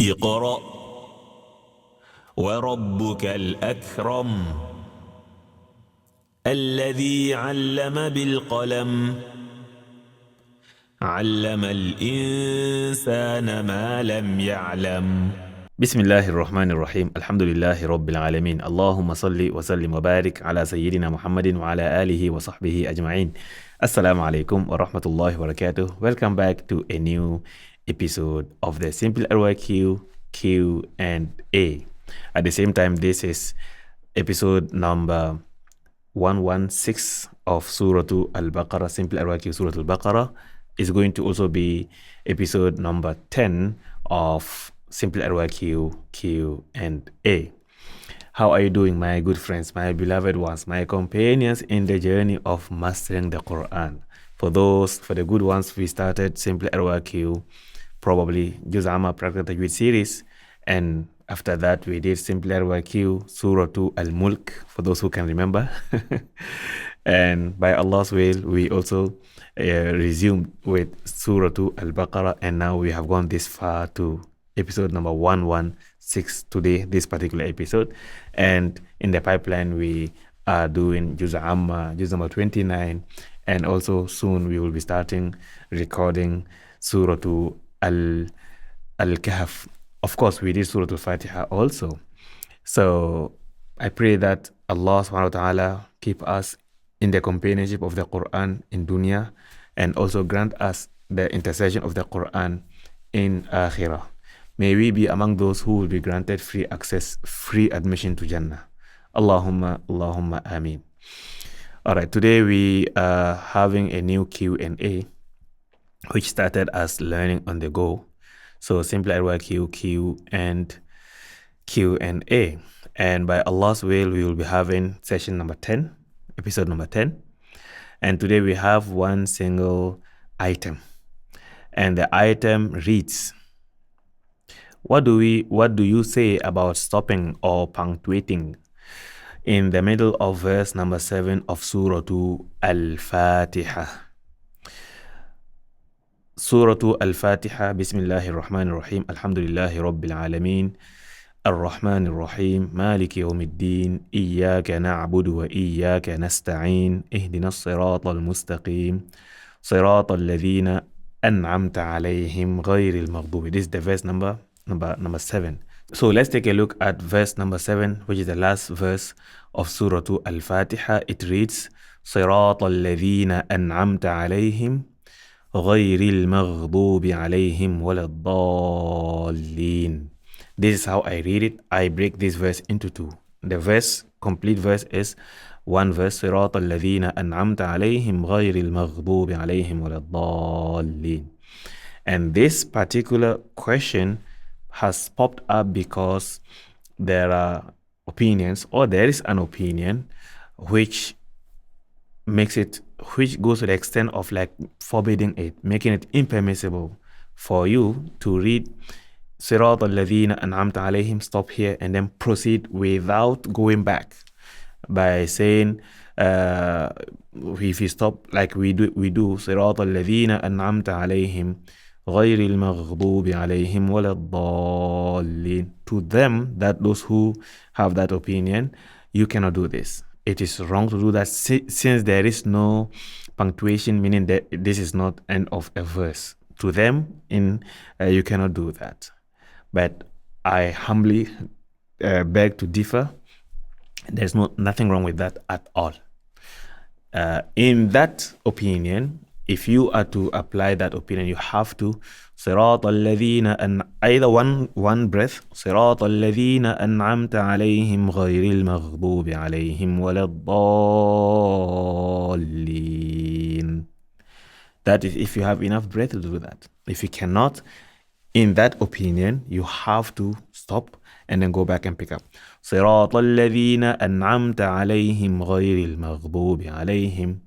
اقرأ وربك الأكرم الذي علم بالقلم علم الإنسان ما لم يعلم بسم الله الرحمن الرحيم الحمد لله رب العالمين اللهم صل وسلم وبارك على سيدنا محمد وعلى آله وصحبه أجمعين. Assalamu alaikum wa rahmatullahi wa barakatuh. Welcome back to a new episode of the SimplyRYQ Q&A. At the same time, this is episode number 116 of Surah al-Baqarah. SimplyRYQ Surah al-Baqarah is going to also be episode number 10 of SimplyRYQ Q&A. How are you doing, my good friends, my beloved ones, my companions in the journey of mastering the Quran? For the good ones, we started SimplyRYQ, probably Amma Practical Tajwid series, and after that we did SimplyRYQ Surah al-Mulk, for those who can remember. And by Allah's will, we also resumed with Surah al-Baqarah, and now we have gone this far to episode number 116 today, this particular episode. And in the pipeline, we are doing Amma, juz number 29, and also soon we will be starting recording Surah al-Kahf. Of course, we did Surah al-Fatihah also. So I pray that Allah subhanahu wa ta'ala keep us in the companionship of the Quran in dunya, and also grant us the intercession of the Quran in akhirah. May we be among those who will be granted free access, free admission to Jannah. Allahumma, Allahumma, Ameen. All right, today we are having a new Q&A, which started as learning on the go. So SimplyRYQ Q&A. And by Allah's will, we will be having session number 10, episode number 10. And today we have one single item. And the item reads, What do you say about stopping or punctuating in the middle of verse number 7 of Surah al-Fatihah? Surah al-Fatihah, Bismillahir Rahmanir Rahim, Alhamdulillahi Rabbil Alameen, Ar-Rahmanir Rahim, Maliki Yawmiddin, Iyyaka na'budu wa Iyyaka nasta'in, Ihdinas siratal mustaqim, Siratal ladhina an'amta alayhim, Ghayril maghdubi. This is the verse number 7. So let's take a look at verse number 7, which is the last verse of Surah al-Fatiha. It reads, صراط الذين أنعمت عليهم غير المغضوب عليهم ولا الضالين. This is how I read it. I break this verse into two. The complete verse is one verse, صراط الذين أنعمت عليهم غير المغضوب عليهم ولا الضالين. And this particular question has popped up because there are opinions, or there is an opinion which goes to the extent of like forbidding it, making it impermissible for you to read Sirat al-Ladhina an'amta alayhim, stop here, and then proceed without going back by saying, if you stop like we do Sirat al-Ladhina an'amta alayhim غير المغضوب عليهم ولا الضالين. To them, that those who have that opinion, you cannot do this. It is wrong to do that since there is no punctuation, meaning that this is not end of a verse. To them, you cannot do that. But I humbly beg to differ. There's nothing wrong with that at all. In that opinion, if you are to apply that opinion, you have to صراط الذين either one breath, صراط الذين أنعمت عليهم غير المغضوب عليهم ولا الضالين. That is if you have enough breath to do that. If you cannot, in that opinion, you have to stop and then go back and pick up. صراط الذين أنعمت عليهم غير المغضوب عليهم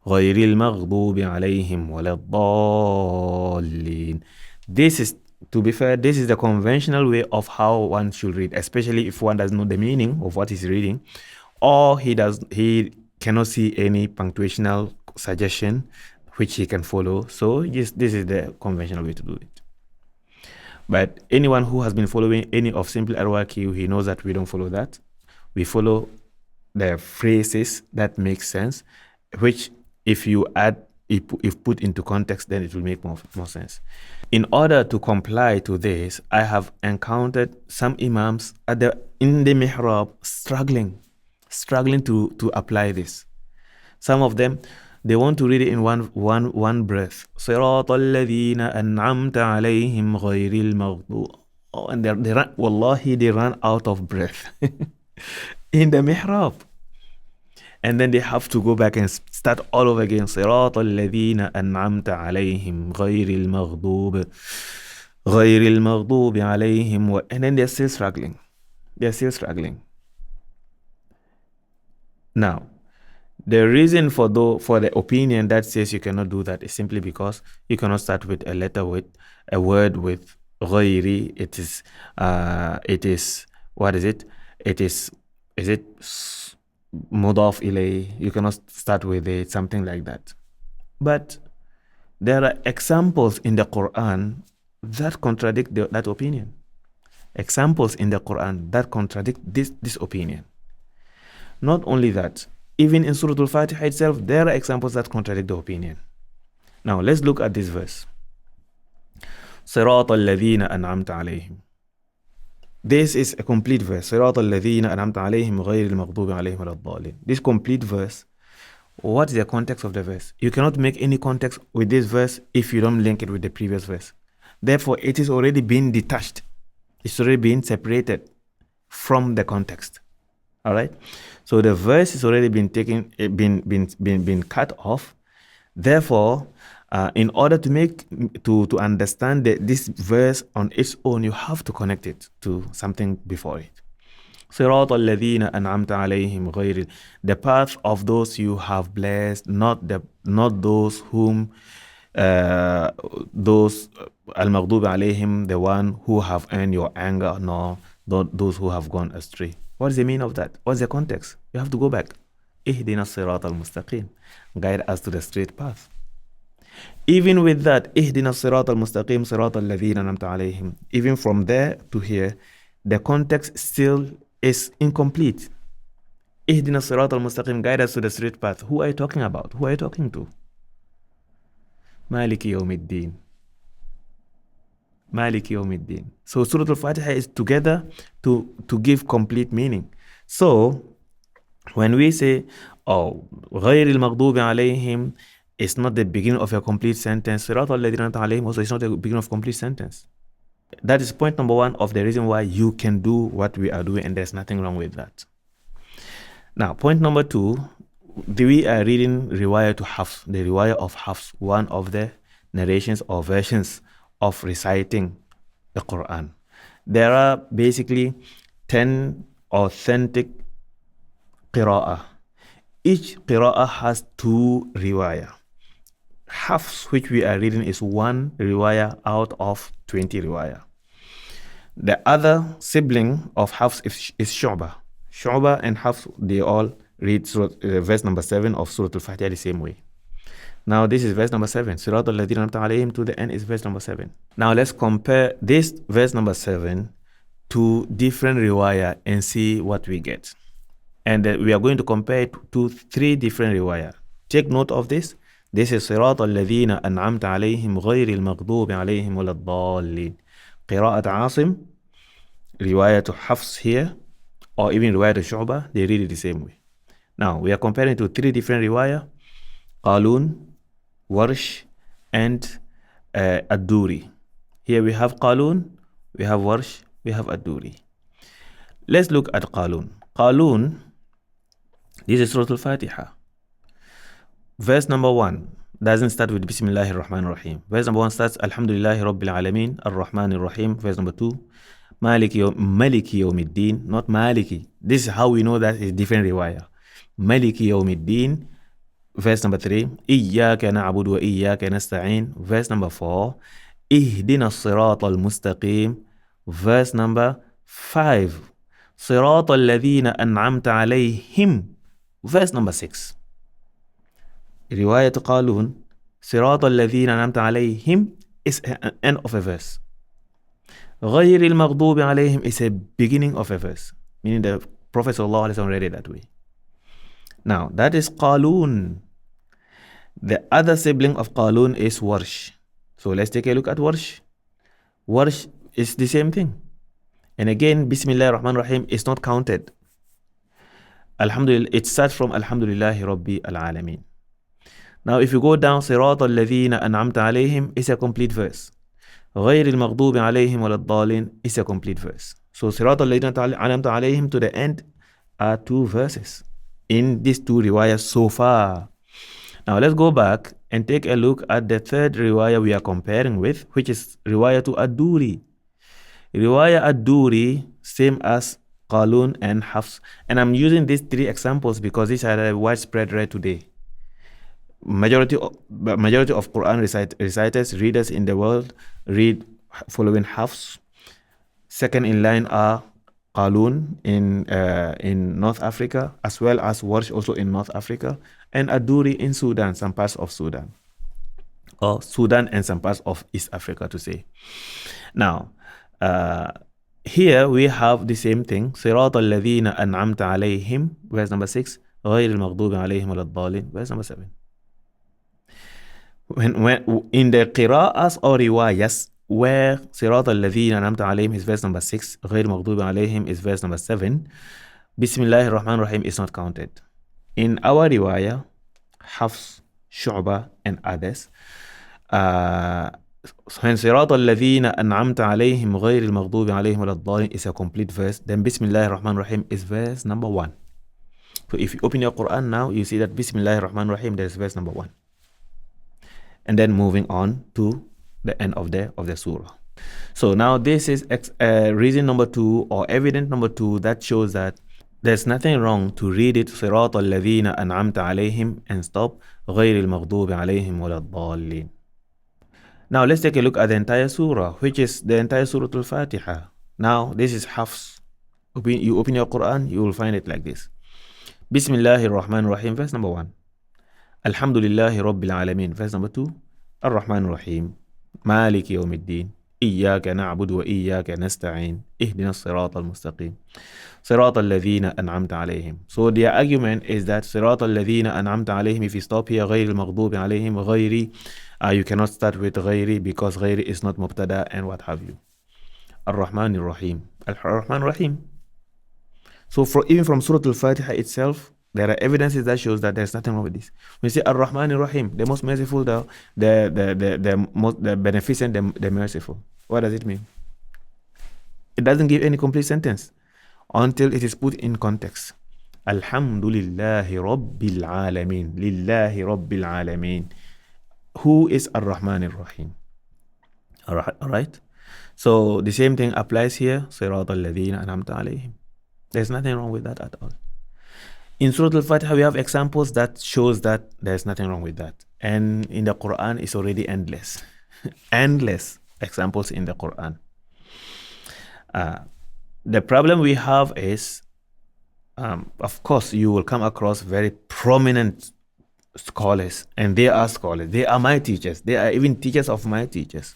غير المغضوب عليهم ولا الضالين. This is, to be fair, this is the conventional way of how one should read, especially if one doesn't know the meaning of what he's reading, or he cannot see any punctuational suggestion which he can follow. So this is the conventional way to do it. But anyone who has been following any of SimplyRYQ, he knows that we don't follow that. We follow the phrases that make sense, which if you add, if put into context, then it will make more sense. In order to comply to this, I have encountered some imams in the mihrab struggling to apply this. Some of them, they want to read it in one breath. صراط الذين أنعمت عليهم غير المغضوب. And they run, wallahi, they run out of breath in the mihrab. And then they have to go back and start all over again. صراط الذين أنعمت عليهم غير المغضوب عليهم. And then they're still struggling. Now, the reason for the opinion that says you cannot do that is simply because you cannot start with a letter with a word with غيري. It is what is it? Is it mudaf ilay? You cannot start with it, something like that. But there are examples in the Quran that contradict that opinion. Examples in the Quran that contradict this opinion. Not only that, even in Surah al-Fatihah itself, there are examples that contradict the opinion. Now, let's look at this verse. صراط الذين أنعمت عليهم. This is a complete verse. صراط الذين أنعمت عليهم غير المغضوب عليهم ولا الضالين. This complete verse, what is the context of the verse? You cannot make any context with this verse if you don't link it with the previous verse. Therefore, it is already been detached. It's already been separated from the context. All right. So the verse has already been taken, been cut off. Therefore, in order to understand this verse on its own, you have to connect it to something before it. صراط الذين أنعمت عليهم غير, the path of those you have blessed, not those whom those al-maghdubi alayhim, the one who have earned your anger, nor those who have gone astray. What is the meaning of that? What's the context? You have to go back. Ihdina as-sirat al-mustaqim, guide us to the straight path. Even with that, Ihdina as-sirat al-mustaqim, sirat alladhina an'amta alayhim, even from there to here, the context still is incomplete. Ihdina as-sirat al-mustaqim, guide us to the straight path. Who are you talking about? Who are you talking to? Maliki yawmiddin. Maliki yawmiddin. So Surah al-Fatihah is together to give complete meaning. So when we say, oh, غير المغضوب عليهم, it's not the beginning of a complete sentence. صراط الذين أنعمت عليهم also is not the beginning of a complete sentence. That is point number one of the reason why you can do what we are doing, and there's nothing wrong with that. Now, point number two, we are reading riwayah to Hafs, the riwayah of Hafs, one of the narrations or versions of reciting the Quran. There are basically 10 authentic qira'ah. Each qira'ah has 2 riwayah. Hafs, which we are reading, is 1 riwayah out of 20 riwayah. The other sibling of Hafs is Shu'bah. Shu'bah and Hafs, they all read verse number 7 of Surah al-Fatihah the same way. Now this is verse number 7. Sirat al-Ladhina an'amta alayhim, to the end is verse number 7. Now let's compare this verse number 7 to different riwayah and see what we get. And we are going to compare it to 3 different riwayah. Take note of this. This is Sirat al-Ladhina an'amta alayhim ghayri al-maghdubi alayhim wala ad-dallin. Qira'at Asim, riwayah to Hafs here, or even riwayah to Shu'bah, they read it the same way. Now we are comparing to 3 different riwayah: Qalun, Warsh, and Ad-Duri. Here we have Qalun, we have Warsh, we have Ad-Duri. Let's look at Qalun. Qalun, this is Surah al-Fatihah. Verse number 1 doesn't start with Bismillahir Rahmanir Rahim. Verse number 1 starts Alhamdulillahi Rabbil Alameen Ar-Rahmanir Rahim. Verse number 2 Maliki Yawmiddin, not Maliki. This is how we know that it's different riwayah. Maliki Yawmiddin. Verse number 3 Iyyaka na'budu wa iyyaka nasta'in. Verse number 4 Ihdina as-sirata al-mustaqim. Verse number 5 Sirata alladhina an'amta alayhim. Verse number 6 Riwayat Qalun, Sirata alladhina an'amta alayhim is an end of a verse. غير المغضوب عليهم is a beginning of a verse, meaning the Prophet ﷺ read it that way. Now, that is Qalun. The other sibling of Qalun is Warsh. So let's take a look at Warsh. Warsh is the same thing. And again, Bismillah ar-Rahman ar-Rahim is not counted. Alhamdulillah, it starts from Alhamdulillahi Rabbi al-Alameen. Now, if you go down, Sirat al-Ladhina an'amta alayhim is a complete verse. غير المغضوب عليهم ولا الضالين is a complete verse. So, Sirat al-Ladhina an'amta alayhim to the end are 2 verses in these 2 riwayahs so far. Now, let's go back and take a look at the third riwayah we are comparing with, which is riwayah to Ad-Duri. Riwayah Ad-Duri, same as Qalun and Hafs. And I'm using these 3 examples because these are the widespread read today. Majority of Quran reciters, readers in the world read following Hafs. Second in line are Qalun in North Africa, as well as Warsh also in North Africa, and Ad-Duri in Sudan, some parts of Sudan, or Sudan and some parts of East Africa to say. Now, here we have the same thing. Sirat al-Ladhina an'amta alayhim, verse number 6. غير المغضوب عليهم ولا الضالين, verse number 7. When in the qira'as or riwayas where Sirat al-Ladhina an'amta alayhim is verse number 6, غير المغضوب عليهم is verse number 7, Bismillah ar-Rahman ar-Rahim is not counted. In our riwayah, Hafs, Shu'bah and others, when Sirat al-Ladhina an'amta alayhim غير المغضوب عليهم ولا الضالين is a complete verse, then Bismillah ar-Rahman ar-Rahim is verse number 1. So if you open your Quran now, you see that Bismillah ar-Rahman ar-Rahim, there is verse number 1. And then moving on to the end of the surah. So now this is reason number 2 or evidence number 2 that shows that there's nothing wrong to read it Sirat al-Ladhina an'amta alayhim and stop غير المغضوب عليهم ولا الضالين. Now let's take a look at the entire surah, which is the entire Surah al-Fatihah. Now this is Hafs. You open your Quran, you will find it like this. Bismillahir Rahmanir Rahim, verse number 1. Alhamdulillahi Rabbil Alameen, verse number 2. Ar-Rahmanir Rahim, Maliki Yawmiddin, Iyyaka na'budu wa iyyaka nasta'in, Ihdinas Siratal Mustaqim, Siratal Ladhina an'amta alayhim. So their argument is that Siratal Ladhina an'amta alayhim, if you stop here, غير المغضوب عليهم, غيري, you cannot start with غيري because غيري is not mubtada and what have you. Ar-Rahmanir Rahim, Ar-Rahman Rahim. So even from Surah al-Fatihah itself, there are evidences that shows that there's nothing wrong with this. When you say Ar-Rahman Rahim, the most merciful, the beneficent, the merciful. What does it mean? It doesn't give any complete sentence until it is put in context. Alhamdulillahi Rabbil Alameen. Lillahi Rabbil Alameen. Who is Ar-Rahman Rahim? Alright? So the same thing applies here. Sirat al-Ladhina an'amta alayhim. There's nothing wrong with that at all. In Surah al-Fatihah, we have examples that shows that there's nothing wrong with that. And in the Quran, it's already endless. Endless examples in the Quran. The problem we have is, of course, you will come across very prominent scholars. And they are scholars. They are my teachers. They are even teachers of my teachers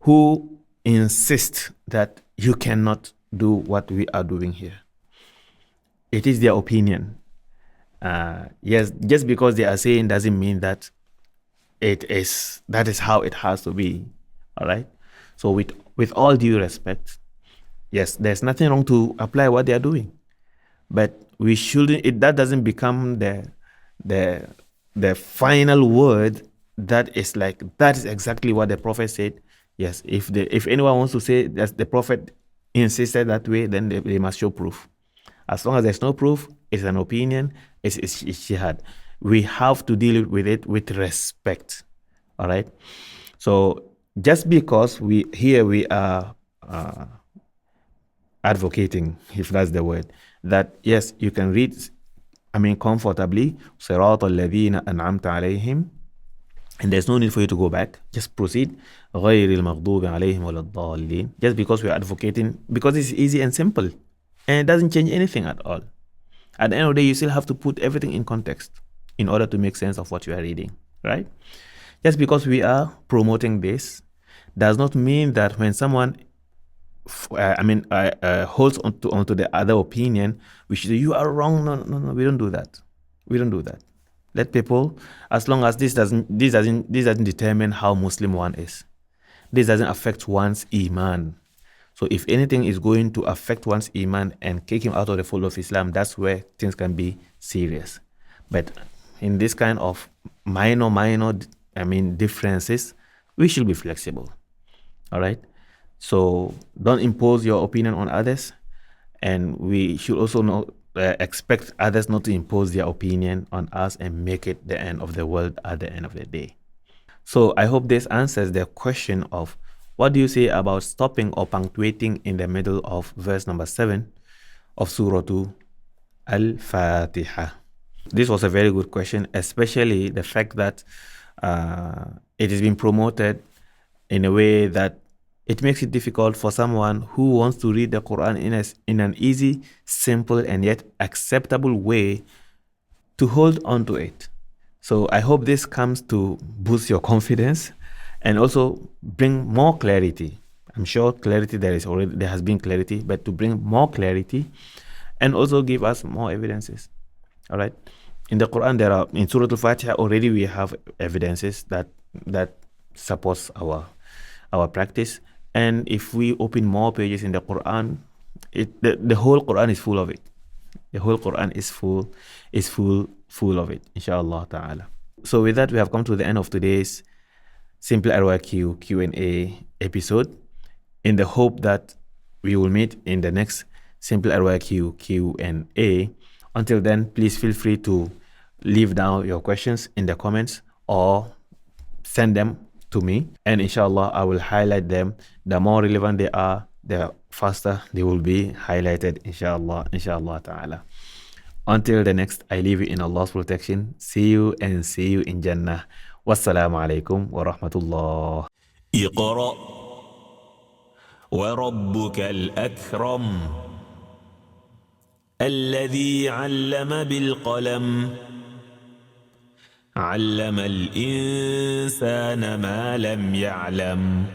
who insist that you cannot do what we are doing here. It is their opinion. Yes, just because they are saying doesn't mean that that is how it has to be. All right. So with all due respect, yes, there's nothing wrong to apply what they are doing, but we shouldn't. That doesn't become the final word. That is exactly what the Prophet said. Yes, if anyone wants to say that the Prophet insisted that way, then they must show proof. As long as there's no proof, it's an opinion, it's jihad. We have to deal with it with respect. All right. So just because we are advocating, if that's the word, that yes, you can read, comfortably, Sirat al-Ladhina an'amta alayhim, and there's no need for you to go back. Just proceed. غير المغضوب عليهم ولا الضالين. Just because we are advocating, because it's easy and simple. And it doesn't change anything at all. At the end of the day, you still have to put everything in context in order to make sense of what you are reading, right? Just because we are promoting this does not mean that when someone holds onto the other opinion, we should say, you are wrong. No, we don't do that. We don't do that. Let people, as long as this doesn't determine how Muslim one is. This doesn't affect one's iman. So if anything is going to affect one's iman and kick him out of the fold of Islam, that's where things can be serious. But in this kind of minor differences, we should be flexible. All right. So don't impose your opinion on others, and we should also not expect others not to impose their opinion on us and make it the end of the world at the end of the day. So I hope this answers the question of what do you say about stopping or punctuating in the middle of verse number 7 of Surah al-Fatihah. This was a very good question, especially the fact that it has been promoted in a way that it makes it difficult for someone who wants to read the Quran in an easy, simple, and yet acceptable way to hold on to it. So I hope this comes to boost your confidence and also bring more clarity. I'm sure clarity there has been clarity, but to bring more clarity and also give us more evidences. All right. In the Quran, in Surah al-Fatihah already we have evidences that supports our practice. And if we open more pages in the Quran, the whole Quran is full of it. The whole Quran is full of it, inshallah ta'ala. So with that, we have come to the end of today's SimplyRYQ Q&A episode, in the hope that we will meet in the next SimplyRYQ Q&A. Until then, please feel free to leave down your questions in the comments or send them to me, and inshallah I will highlight them. The more relevant they are, the faster they will be highlighted, inshallah ta'ala. Until the next, I leave you in Allah's protection. See you in Jannah. Wassalamu alaikum wa rahmatullah. اقرأ وربك الأكرم الذي علم بالقلم علم الإنسان ما لم يعلم